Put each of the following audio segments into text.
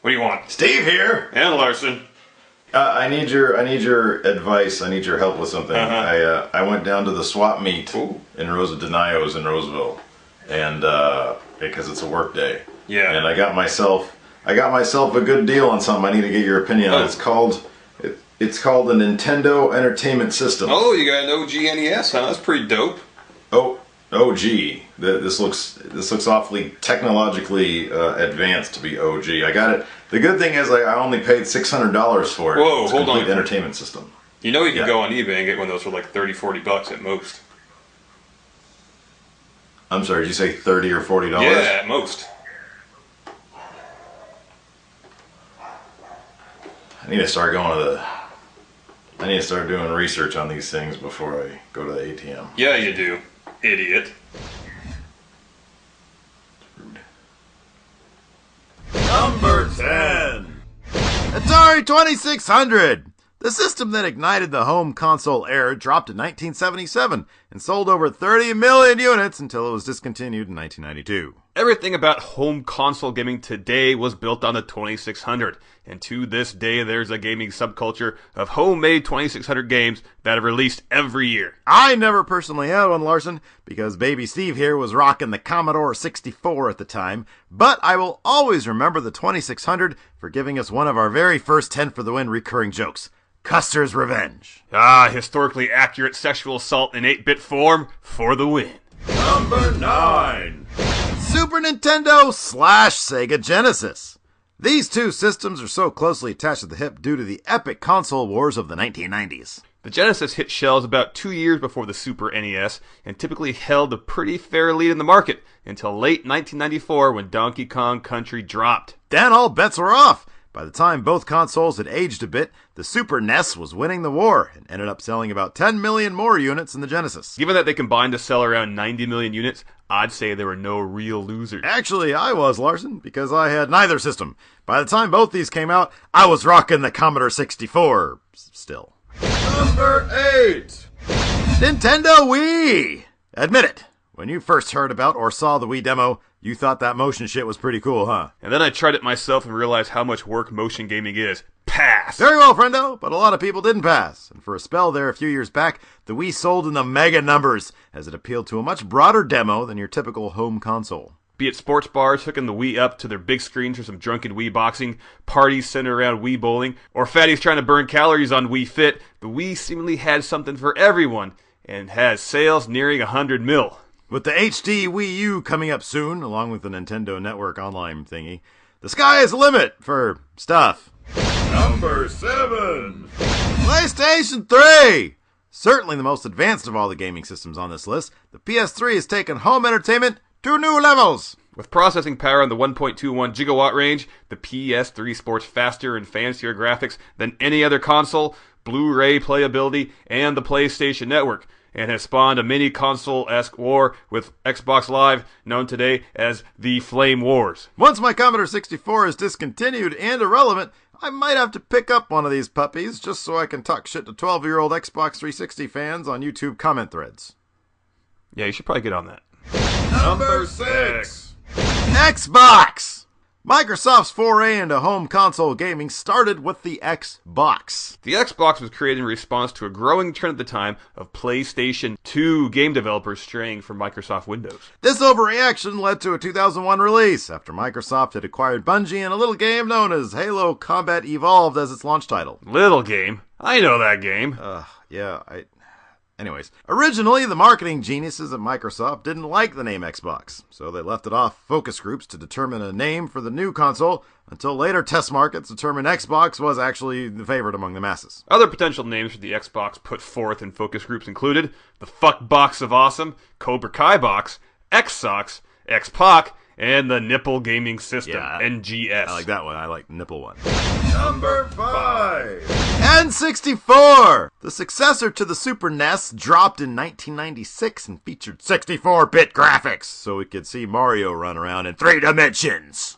What do you want? Steve here. And Larson. I need your advice. I need your help with something. I went down to the swap meet in Denio's in Roseville, and because it's a work day. Yeah. And I got myself a good deal on something. I need to get your opinion on. It's called the Nintendo Entertainment System. Oh, you got an OG NES, huh? That's pretty dope. OG. This looks awfully technologically advanced to be OG. I got it. The good thing is I only paid $600 for it. Whoa, it's hold on. Entertainment system. You know you can go on eBay and get one of those for like $30-40 at most. I'm sorry, did you say $30 or $40? Yeah, at most. I need to start doing research on these things before I go to the ATM. Yeah, you do, idiot. Number 10. Atari 2600. The system that ignited the home console era dropped in 1977 and sold over 30 million units until it was discontinued in 1992. Everything about home console gaming today was built on the 2600, and to this day there's a gaming subculture of homemade 2600 games that are released every year. I never personally had one, Larson, because baby Steve here was rocking the Commodore 64 at the time, but I will always remember the 2600 for giving us one of our very first 10 for the win recurring jokes. Custer's Revenge. Historically accurate sexual assault in 8-bit form for the win. Number 9. Super Nintendo / Sega Genesis. These two systems are so closely attached at the hip due to the epic console wars of the 1990s. The Genesis hit shelves about 2 years before the Super NES and typically held a pretty fair lead in the market until late 1994 when Donkey Kong Country dropped. Then all bets were off. By the time both consoles had aged a bit, the Super NES was winning the war and ended up selling about 10 million more units than the Genesis. Given that they combined to sell around 90 million units, I'd say there were no real losers. Actually, I was, Larson, because I had neither system. By the time both these came out, I was rocking the Commodore 64 still. Number 8. Nintendo Wii. Admit it. When you first heard about or saw the Wii demo, you thought that motion shit was pretty cool, huh? And then I tried it myself and realized how much work motion gaming is. Pass! Very well, friendo, but a lot of people didn't pass. And for a spell there a few years back, the Wii sold in the mega numbers, as it appealed to a much broader demo than your typical home console. Be it sports bars hooking the Wii up to their big screens for some drunken Wii boxing, parties centered around Wii bowling, or fatties trying to burn calories on Wii Fit, the Wii seemingly had something for everyone, and has sales nearing 100 mil. With the HD Wii U coming up soon, along with the Nintendo Network Online thingy, the sky is the limit for stuff. Number 7. PlayStation 3! Certainly the most advanced of all the gaming systems on this list, the PS3 has taken home entertainment to new levels. With processing power in the 1.21 gigawatt range, the PS3 sports faster and fancier graphics than any other console, Blu-ray playability, and the PlayStation Network, and has spawned a mini-console-esque war with Xbox Live, known today as the Flame Wars. Once my Commodore 64 is discontinued and irrelevant, I might have to pick up one of these puppies just so I can talk shit to 12-year-old Xbox 360 fans on YouTube comment threads. Yeah, you should probably get on that. Number 6. Xbox! Microsoft's foray into home console gaming started with the Xbox. The Xbox was created in response to a growing trend at the time of PlayStation 2 game developers straying from Microsoft Windows. This overreaction led to a 2001 release after Microsoft had acquired Bungie and a little game known as Halo Combat Evolved as its launch title. Little game? I know that game. Anyways, originally the marketing geniuses at Microsoft didn't like the name Xbox, so they left it off focus groups to determine a name for the new console until later test markets determined Xbox was actually the favorite among the masses. Other potential names for the Xbox put forth in focus groups included the Fuck Box of Awesome, Cobra Kai Box, X-Sox, X-Pac, and the Nipple Gaming System, NGS. I like that one. I like Nipple one. Number 5. N64! The successor to the Super NES dropped in 1996 and featured 64-bit graphics, so we could see Mario run around in 3 dimensions.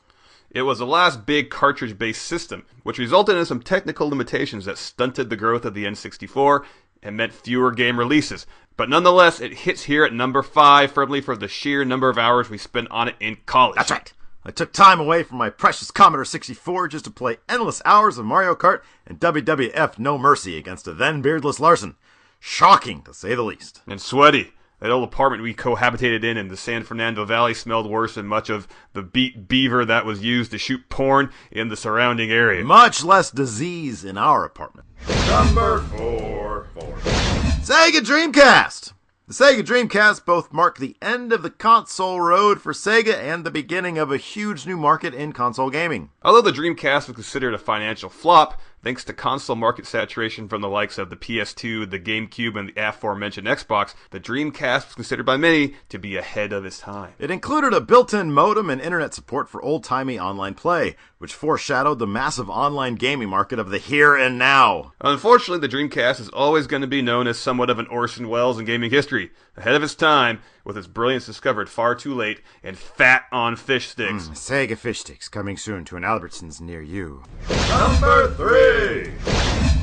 It was the last big cartridge-based system, which resulted in some technical limitations that stunted the growth of the N64 and meant fewer game releases. But nonetheless, it hits here at number 5 firmly for the sheer number of hours we spent on it in college. That's right. I took time away from my precious Commodore 64 just to play endless hours of Mario Kart and WWF No Mercy against a then beardless Larson. Shocking, to say the least. And sweaty. That old apartment we cohabitated in the San Fernando Valley smelled worse than much of the beat beaver that was used to shoot porn in the surrounding area. Much less disease in our apartment. Number 4. Sega Dreamcast! The Sega Dreamcast both mark the end of the console road for Sega and the beginning of a huge new market in console gaming. Although the Dreamcast was considered a financial flop, thanks to console market saturation from the likes of the PS2, the GameCube, and the aforementioned Xbox, the Dreamcast was considered by many to be ahead of its time. It included a built-in modem and internet support for old-timey online play, which foreshadowed the massive online gaming market of the here and now. Unfortunately, the Dreamcast is always going to be known as somewhat of an Orson Welles in gaming history, ahead of its time, with its brilliance discovered far too late, and fat on fish sticks. Sega fish sticks coming soon to an Albertsons near you. Number 3.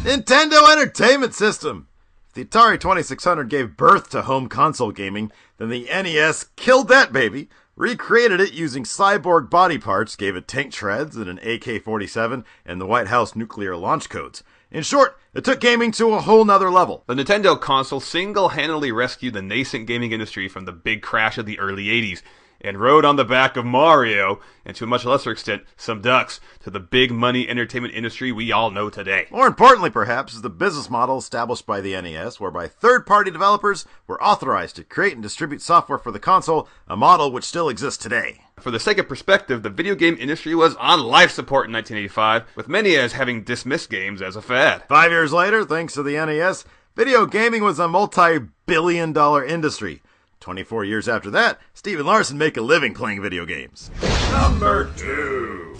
Nintendo Entertainment System! If the Atari 2600 gave birth to home console gaming, then the NES killed that baby, recreated it using cyborg body parts, gave it tank treads and an AK-47 and the White House nuclear launch codes. In short, it took gaming to a whole nother level. The Nintendo console single-handedly rescued the nascent gaming industry from the big crash of the early 80s, and rode on the back of Mario, and to a much lesser extent, some ducks, to the big money entertainment industry we all know today. More importantly, perhaps, is the business model established by the NES, whereby third-party developers were authorized to create and distribute software for the console, a model which still exists today. For the sake of perspective, the video game industry was on life support in 1985, with many as having dismissed games as a fad. 5 years later, thanks to the NES, video gaming was a multi-billion-dollar industry. 24 years after that, Steve and Larson make a living playing video games. Number 2.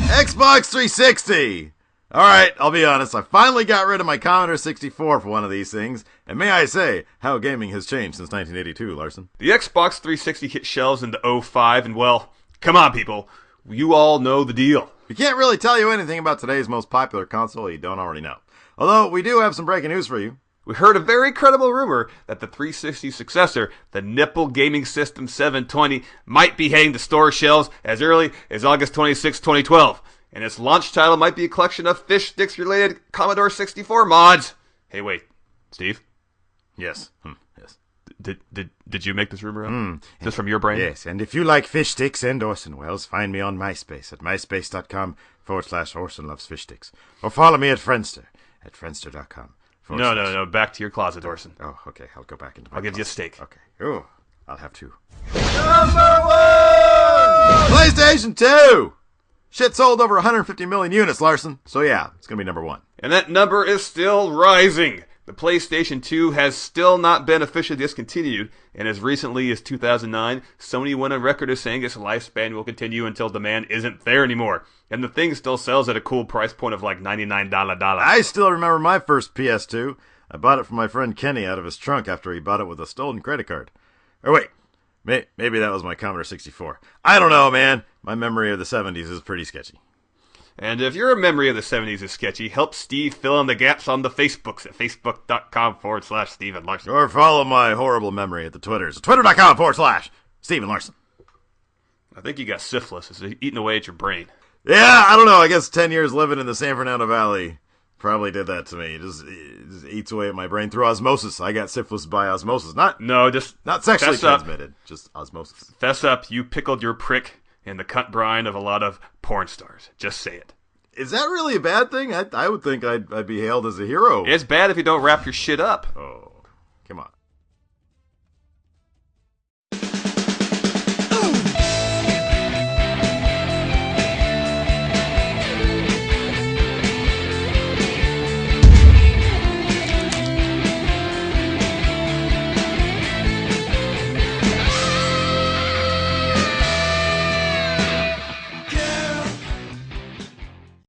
Xbox 360! Alright, I'll be honest, I finally got rid of my Commodore 64 for one of these things, and may I say, how gaming has changed since 1982, Larson. The Xbox 360 hit shelves in the 05, and well, come on people, you all know the deal. We can't really tell you anything about today's most popular console you don't already know. Although, we do have some breaking news for you. We heard a very credible rumor that the 360 successor, the Nipple Gaming System 720, might be hitting the store shelves as early as August 26, 2012. And its launch title might be a collection of fish sticks related Commodore 64 mods. Hey, wait, Steve? Yes. Yes. Did you make this rumor up? Just from your brain? Yes, and if you like fish sticks and Orson Welles, find me on MySpace at myspace.com/Orson Loves Fish Sticks. Or follow me at Friendster at friendster.com. No. Back to your closet, Orson. Oh, okay. I'll go back into my I'll give you a closet. steak. Okay. Oh, I'll have two. Number 1. PlayStation 2! Shit sold over 150 million units, Larson. So yeah, it's gonna be number 1. And that number is still rising. The PlayStation 2 has still not been officially discontinued, and as recently as 2009, Sony went on record as saying its lifespan will continue until demand isn't there anymore. And the thing still sells at a cool price point of like $99. I still remember my first PS2. I bought it from my friend Kenny out of his trunk after he bought it with a stolen credit card. Or wait, maybe that was my Commodore 64. I don't know, man. My memory of the 70s is pretty sketchy. And if your memory of the 70s is sketchy, help Steve fill in the gaps on the Facebooks at facebook.com/Steve and Larson. Or follow my horrible memory at the Twitters. Twitter.com/Steve and Larson. I think you got syphilis. It's eating away at your brain. Yeah, I don't know. I guess 10 years living in the San Fernando Valley probably did that to me. It just eats away at my brain through osmosis. I got syphilis by osmosis. Not sexually transmitted, just osmosis. Fess up, you pickled your prick in the cunt brine of a lot of porn stars. Just say it. Is that really a bad thing? I would think I'd be hailed as a hero. It's bad if you don't wrap your shit up. Oh, come on.